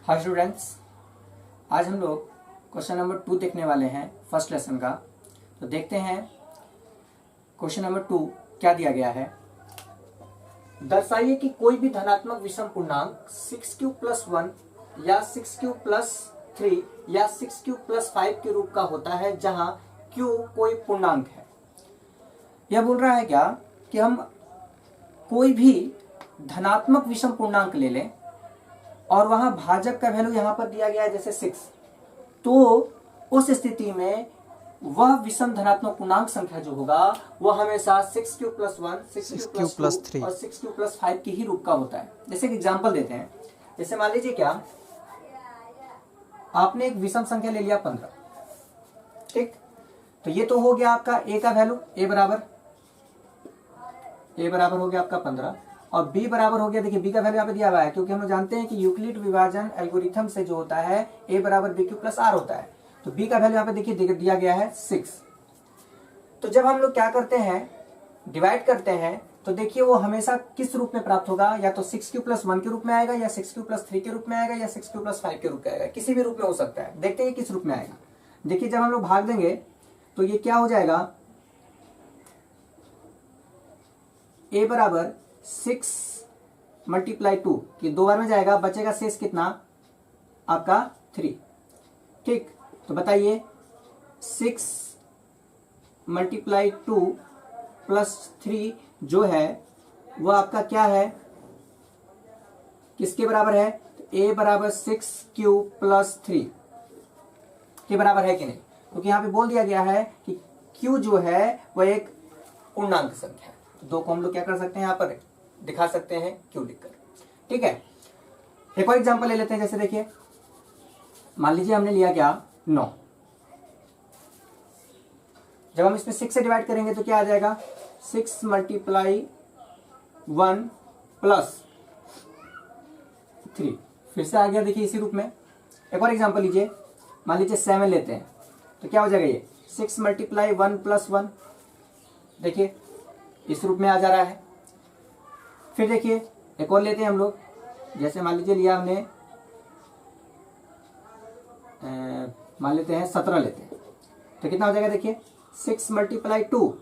Hi students, आज हम लोग क्वेश्चन नंबर 2 देखने वाले हैं फर्स्ट लेसन का। तो देखते हैं क्वेश्चन नंबर 2 क्या दिया गया है। दर्शाइए कि कोई भी धनात्मक विषम पूर्णांक 6q + 1 या 6q + 3 या 6q + 5 के रूप का होता है जहां q कोई पूर्णांक है। यह बोल रहा है क्या कि हम कोई भी धनात्मक विषम पूर्णांक ले लें और वहां भाजक का वैल्यू यहां पर दिया गया है जैसे 6, तो उस स्थिति में वह विषम धनात्मक पूर्णांक संख्या जो होगा वह हमेशा 6q + 1, 6q + 2 और 6q + 5 के ही रूप का होता है। जैसे कि एग्जांपल देते हैं, जैसे मान लीजिए क्या आपने एक विषम संख्या ले लिया 15, ठीक। तो ये तो हो गया आपका a का वैल्यू, a बराबर हो गया आपका 15 और b बराबर हो गया, देखिए b का वैल्यू यहाँ पे दिया हुआ है क्योंकि हम लोग जानते हैं कि यूक्लिड विभाजन एल्गोरिथम से जो होता है a बराबर bq + r होता है। तो b का वैल्यू यहाँ पे देखिए दिया गया है 6। तो जब हम लोग क्या करते हैं, डिवाइड करते हैं, तो देखिए वो हमेशा किस रूप में प्राप्त होगा, या तो 6q + 1 के रूप में आएगा या 6q + 3 के रूप में आएगा या 6q + 5 के रूप में आएगा, किसी भी रूप में हो सकता है। देखते हैं किस रूप में आएगा। देखिए जब हम लोग भाग देंगे तो ये क्या हो जाएगा, a बराबर 6 × 2 कि 2 बार में जाएगा, बचेगा शेष कितना आपका 3, ठीक। तो बताइए 6 × 2 + 3 जो है वो आपका क्या है, किसके बराबर है, a बराबर 6q + 3 के बराबर है कि नहीं, क्योंकि यहां पे बोल दिया गया है कि q जो है वह एक पूर्णांक संख्या है। तो 2 को हम लोग क्या कर सकते हैं, यहां पर दिखा सकते हैं q लिखकर, ठीक है। एक और एग्जांपल ले लेते हैं, जैसे देखिए मान लीजिए हमने लिया क्या 9, जब हम इसमें 6 से डिवाइड करेंगे तो क्या आ जाएगा, 6 × 1 + 3 फिर से आ गया, देखिए इसी रूप में। एक और एग्जांपल लीजिए, मान लीजिए 7 लेते हैं तो क्या हो जाएगा, ये 6 × 1 + 1, देखिए इस रूप में आ जा रहा है। फिर देखिए एक और लेते हैं हम लोग, जैसे मान लीजिए लिया हमने मान लेते हैं 17 लेते हैं तो कितना हो जाएगा, देखिए 6 × 2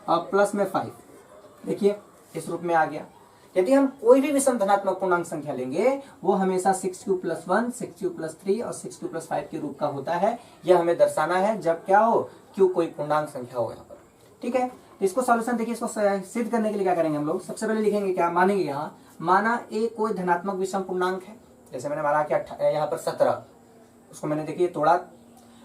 और प्लस में 5, देखिए इस रूप में आ गया। यदि हम कोई भी विषम धनात्मक पूर्णांक संख्या लेंगे वो हमेशा 6q + 1, 6q + 3 और 6q + 5 के रूप का होता है। यह हमें दर्शाना है जब क्या हो, q कोई पूर्णांक संख्या हो यहाँ पर, ठीक है। तो इसको सॉल्यूशन देखिए, इसको सिद्ध करने के लिए क्या करेंगे हम लोग, सबसे पहले लिखेंगे क्या, मानेंगे यहाँ माना a कोई धनात्मक विषम पूर्णांक है, जैसे मैंने माना क्या यहाँ पर 17, उसको मैंने देखिए तोड़ा। तो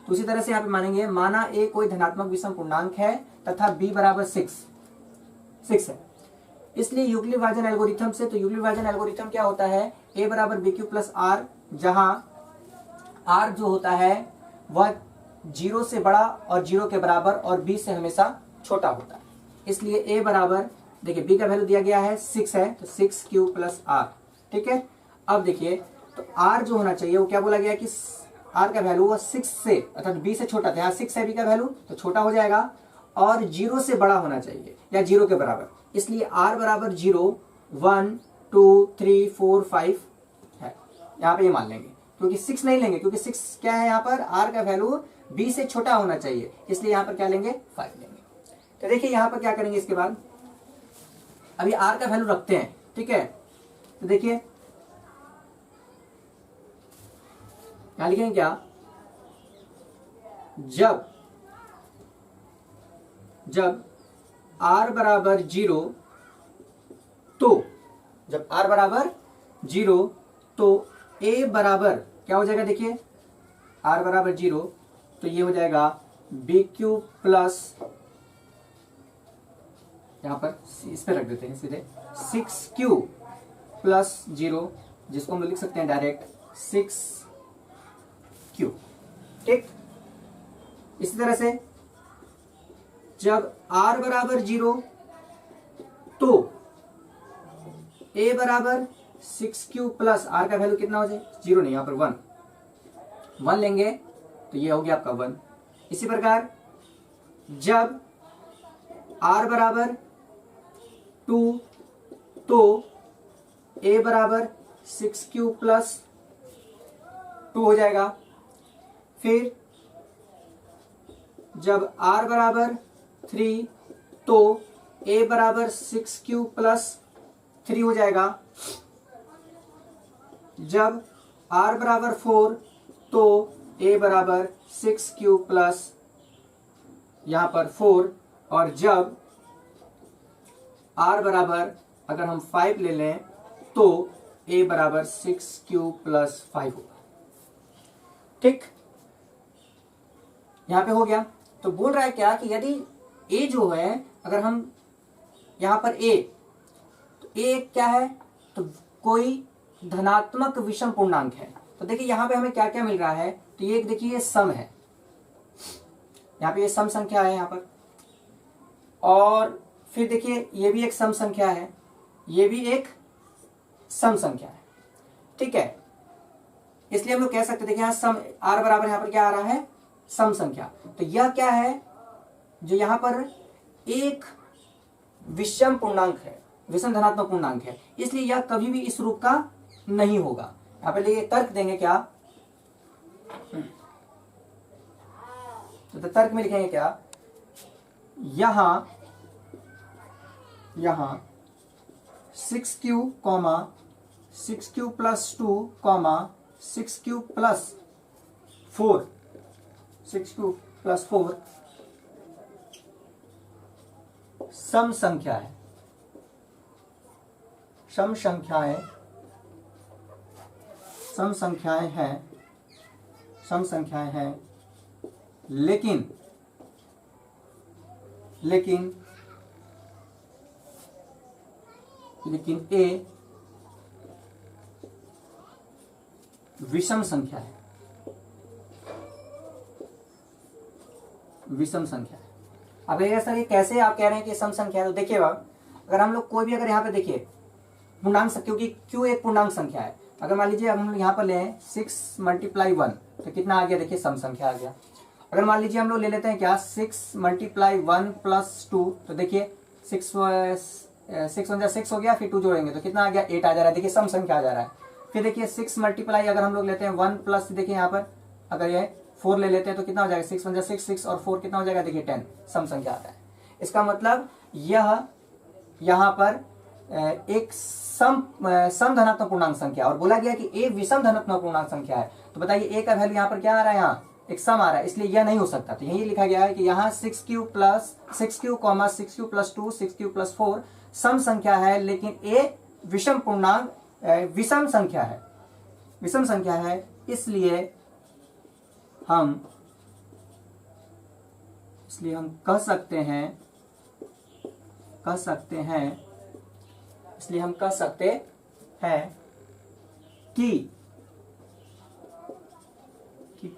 उसी तरह से यहाँ पे मानेंगे माना a कोई धनात्मक विषम पूर्णांक है तथा b बराबर 6 है। इसलिए यूक्लिड विभाजन एल्गोरिथम से, तो यूक्लिड विभाजन एल्गोरिथम क्या होता है, a बराबर bq + r, जहां r जो होता है वह 0 से बड़ा और 0 के बराबर और b से हमेशा छोटा होता है। इसलिए a बराबर, देखिए b का वैल्यू दिया गया है 6 है, तो 6q + r, ठीक है। अब देखिए तो r जो होना चाहिए वो क्या बोला गया कि r का वैल्यू 6 से अर्थात b से छोटा था, यहाँ 6 है b का वैल्यू तो छोटा हो जाएगा, और 0 से बड़ा होना चाहिए या 0 के बराबर। इसलिए r बराबर 0, 1, 2, 3, 4, 5 है, यहाँ पे ये मान लेंगे, क्योंकि 6 नहीं लेंगे क्योंकि 6 क्या है, यहाँ पर r का वैल्यू b से छोटा होना चाहिए, इसलिए यहाँ पर क्या लेंगे 5 लेंगे। तो देखिए यहाँ पर क्या करेंगे, इसके बाद अभी r का वैल्यू रखते हैं, ठीक है। तो देखिए यहां लिखेंगे क्या, जब r बराबर 0, तो जब r बराबर 0 तो a बराबर क्या हो जाएगा, देखिए r बराबर 0 तो ये हो जाएगा bq प्लस, यहां पर इस पे रख देते हैं सीधे 6q + 0, जिसको हम लोग लिख सकते हैं डायरेक्ट 6q, ठीक। इसी तरह से जब r बराबर 0 तो a बराबर 6q + r का वैल्यू कितना हो जाए, 0 नहीं, यहाँ पर 1 लेंगे तो ये हो गया आपका 1। इसी प्रकार जब r बराबर 2 तो a बराबर 6q + 2 हो जाएगा। फिर जब r बराबर 3 तो a बराबर 6q प्लस 3 हो जाएगा। जब r बराबर 4 तो a बराबर 6q प्लस यहां पर 4, और जब r बराबर अगर हम 5 ले लें तो a बराबर 6q प्लस 5 होगा। ठीक, यहां पे हो गया। तो बोल रहा है क्या कि यदि a जो है, अगर हम यहां पर a, तो a क्या है, तो कोई धनात्मक विषम पूर्णांक है। तो देखिए यहां पे हमें क्या क्या मिल रहा है, तो ये देखिए ये सम है, यहां पे ये सम संख्या है यहां पर, और फिर देखिए ये भी एक सम संख्या है, ये भी एक सम संख्या है। ठीक है, इसलिए हम लोग कह सकते हैं, देखिए यहां सम r बराबर यहां पर क्या आ रहा है, सम संख्या। तो यह क्या है, जो यहां पर एक विषम पूर्णांक है, विषम धनात्मक पूर्णांक है, इसलिए यह कभी भी इस रूप का नहीं होगा। यहां पर देखिए तर्क देंगे क्या, तो तर्क में लिखेंगे क्या, यहां 6q, 6q plus 2, 6q plus 4, 6q plus 4 सम संख्या है, सम संख्याएं हैं, लेकिन a विषम संख्या है, विषम संख्या है। अब ये सर ये कैसे आप कह रहे हैं कि सम संख्या है, तो देखिए अगर हम लोग कोई भी, अगर यहाँ पे देखिए पूर्णांक, क्योंकि q एक पूर्णांक संख्या है, अगर मान लीजिए हम लोग यहाँ पर लें 6 × 1 तो कितना आ गया, देखिए सम संख्या आ गया। अगर मान लीजिए हम लोग ले लेते हैं क्या 6 × 1 प्लस 2, तो देखिए 6 1 6 हो गया, फिर 2 जोड़ेंगे तो कितना आ गया, 8 आ जा रहा है, देखिए सम संख्या आ जा रहा है। फिर देखिए 6 मल्टीप्लाई अगर हम लोग लेते हैं 1 प्लस, देखिए यहाँ पर अगर ये 4 ले लेते हैं तो कितना हो जाएगा, 6 1 6 6 और 4 कितना हो जाएगा, देखिए 10 सम संख्या आता है। इसका मतलब यह यहाँ पर एक सम धनात्मक पूर्णांक संख्या, और बोला गया कि a विषम धनात्मक पूर्णांक संख्या है। तो बताइए a का वैल्यू यहाँ पर क्या आ रहा है, यहाँ एक सम आ रहा है, इसलिए यह नहीं हो सकता। तो यही लिखा गया है कि यहाँ 6q plus 6q, 6q plus 2, 6q plus 4 सम संख्या है, लेकिन a विषम पूर्णांक विषम संख्या है, विषम संख्या है। इसलिए हम कह सकते हैं कि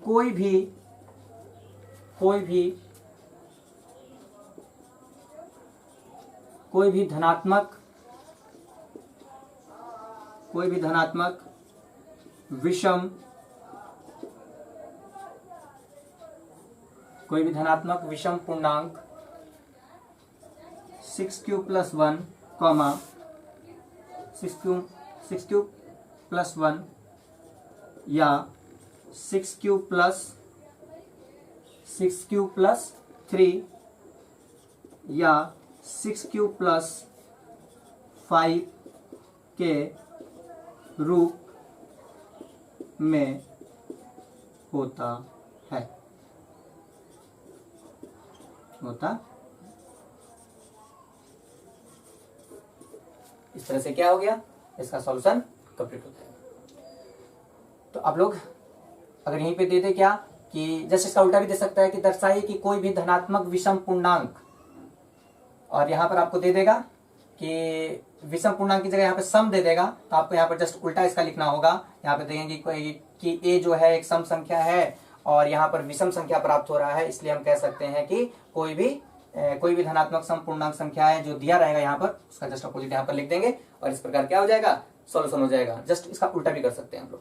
कोई भी धनात्मक विषम पूर्णांक 6q प्लस 1, 6q प्लस 1 या 6q प्लस 3 या 6q प्लस 5 के रूप में होता है, इस तरह से क्या हो गया, इसका सॉल्यूशन कंप्लीट होता है। तो आप लोग अगर यहीं पे देते क्या कि जैसे इसका उल्टा भी दे सकता है कि दर्शाइए कि कोई भी धनात्मक विषम पूर्णांक, और यहाँ पर आपको दे देगा कि विषम पूर्णांक की जगह यहाँ पे सम दे देगा, तो आपको यहाँ पर जस्ट उल्टा इसका लिखना होगा। यहाँ पे देखेंगे कि a जो है एक सम संख्या है और यहाँ पर विषम संख्या प्राप्त हो रहा है, इसलिए हम कह सकते हैं कि कोई भी धनात्मक सम पूर्णांक संख्या है जो दिया रहेगा यहाँ पर, उसका जस्ट अपोजिट यहाँ पर लिख देंगे और इस प्रकार क्या हो जाएगा, सॉल्यूशन हो जाएगा। जस्ट इसका उल्टा भी कर सकते हैं हम लोग।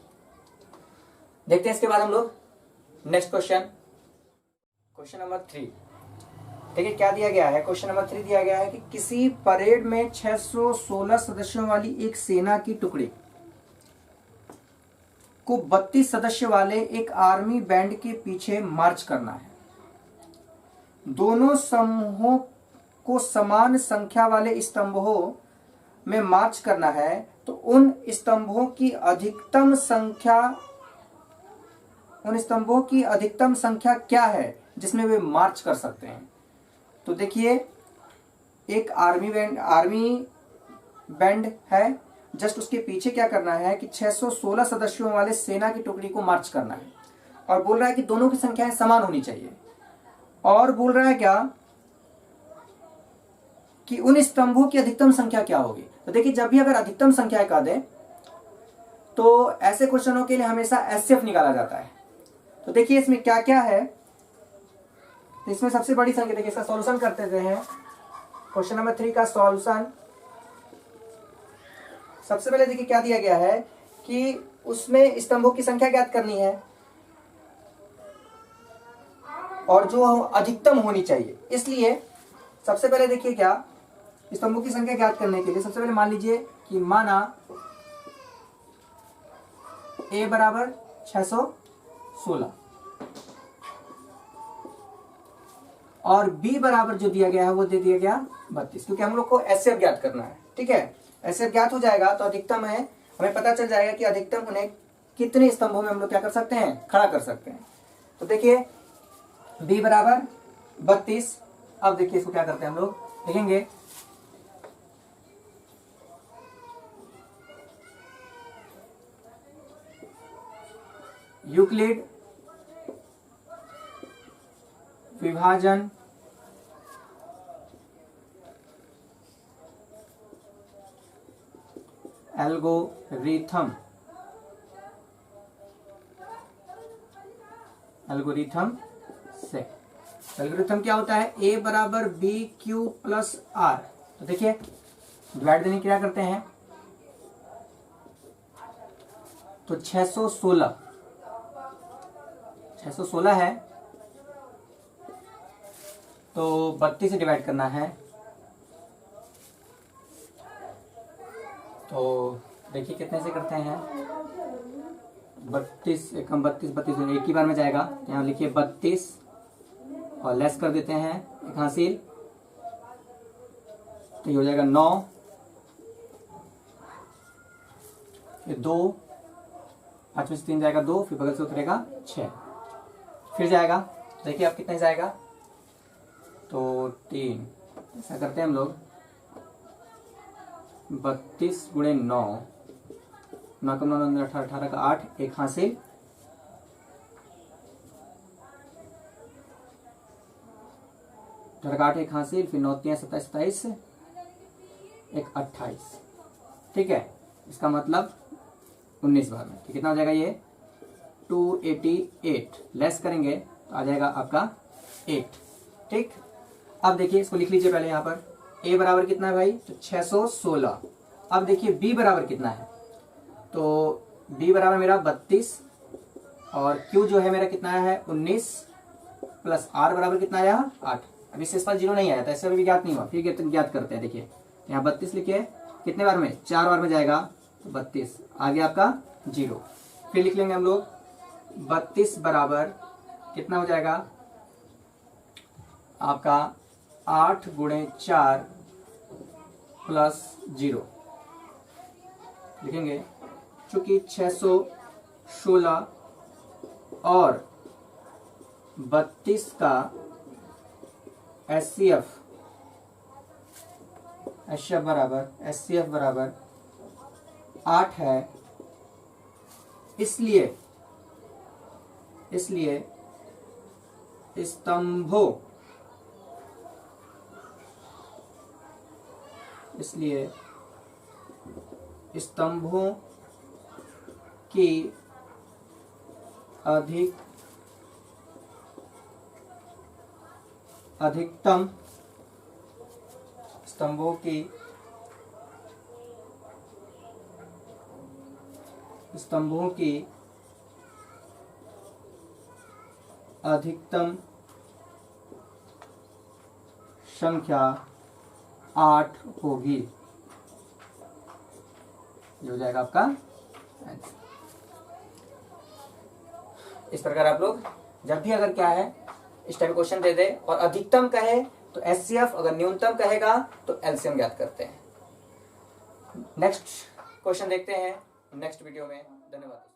देखते हैं इसके बाद हम लोग नेक्स्ट क्वेश्चन नंबर 3। देखिए क्या दिया गया है, क्वेश्चन नंबर 3 दिया गया है कि किसी परेड में 616 सदस्यों वाली एक सेना की टुकड़ी को 32 सदस्य वाले एक आर्मी बैंड के पीछे मार्च करना है। दोनों समूहों को समान संख्या वाले स्तंभों में मार्च करना है, तो उन स्तंभों की अधिकतम संख्या क्या है जिसमें वे मार्च कर सकते हैं। तो देखिए, एक आर्मी बैंड है, जस्ट उसके पीछे क्या करना है कि 616 सदस्यों वाले सेना की टुकड़ी को मार्च करना है, और बोल रहा है कि दोनों की संख्याएं समान होनी चाहिए, और बोल रहा है क्या कि उन स्तंभों की अधिकतम संख्या क्या होगी। तो देखिए, जब भी अगर अधिकतम संख्या कह दे तो ऐसे क्वेश्चनों के लिए हमेशा एचसीएफ निकाला जाता है। तो देखिए इसमें क्या क्या है। तो इसमें सबसे बड़ी संख्या, देखिए इसका सॉल्यूशन करते हैं। क्वेश्चन नंबर 3 का सॉल्यूशन, सबसे पहले देखिए क्या दिया गया है कि उसमें स्तंभों की संख्या ज्ञात करनी है और जो अधिकतम होनी चाहिए। इसलिए सबसे पहले देखिए, क्या स्तंभों की संख्या ज्ञात करने के लिए सबसे पहले मान लीजिए कि माना A बराबर 616 और B बराबर जो दिया गया है वो दे दिया गया 32, क्योंकि हम लोग को एचसीएफ ज्ञात करना है। ठीक है, एचसीएफ ज्ञात हो जाएगा तो अधिकतम है, हमें पता चल जाएगा कि अधिकतम उन्हें कितने स्तंभों में हम लोग क्या कर सकते हैं, खड़ा कर सकते हैं। तो देखिए B बराबर 32। अब देखिए इसको क्या करते हैं हम लोग, देखेंगे यूक्लिड विभाजन एल्गोरिथम से एल्गोरिथम क्या होता है, A बराबर बी क्यू प्लस आर। तो देखिए डिवाइड देने की क्या करते हैं, तो 616 है, तो 32 से डिवाइड करना है। तो देखिए कितने से करते हैं, 32 एकम 32 एक ही बार में जाएगा। यहाँ लिखिए 32 और लेस कर देते हैं एक हासिल, तो ये हो जाएगा 9, फिर 2, 5 में से 3 जाएगा 2, फिर बगल से उतरेगा 6, फिर जाएगा। देखिए अब कितने जाएगा, तो 3। ऐसा करते हैं हम लोग, 32 गुणे 9, 9 कम 9 18, 18 का 8, एक हासिल, का 8 एक हासिल, फिर 9 3 27 27, एक 28। ठीक है, इसका मतलब 19 बार में, तो कितना हो जाएगा ये 288। लेस करेंगे तो आ जाएगा आपका 8। ठीक, अब देखिए इसको लिख लीजिए पहले यहाँ पर, A बराबर कितना है भाई, तो 616। अब देखिए B बराबर कितना है, तो B बराबर मेरा 32 और Q जो है मेरा कितना है 19 प्लस R बराबर कितना आया 8। अभी शेषफल 0 नहीं आया था, ऐसे अभी ज्ञात नहीं हुआ, फिर ज्ञात करते हैं। देखिए यहाँ 32 लिखिए, कितने बार में, 4 बार में जाएगा, तो 32 आ गया आपका 0। फिर लिख लेंगे हम लोग 32 बराबर कितना हो जाएगा आपका 8 गुणे 4 प्लस 0 लिखेंगे, चूंकि 616 और 32 का एचसीएफ बराबर 8 है, इसलिए स्तंभों की अधिकतम स्तंभों की अधिकतम संख्या 8 होगी। ये हो जाएगा आपका आंसर। इस प्रकार आप लोग जब भी अगर क्या है इस टाइप क्वेश्चन दे दे और अधिकतम कहे तो एचसीएफ, अगर न्यूनतम कहेगा तो एलसीएम ज्ञात करते हैं। नेक्स्ट क्वेश्चन देखते हैं नेक्स्ट वीडियो में। धन्यवाद।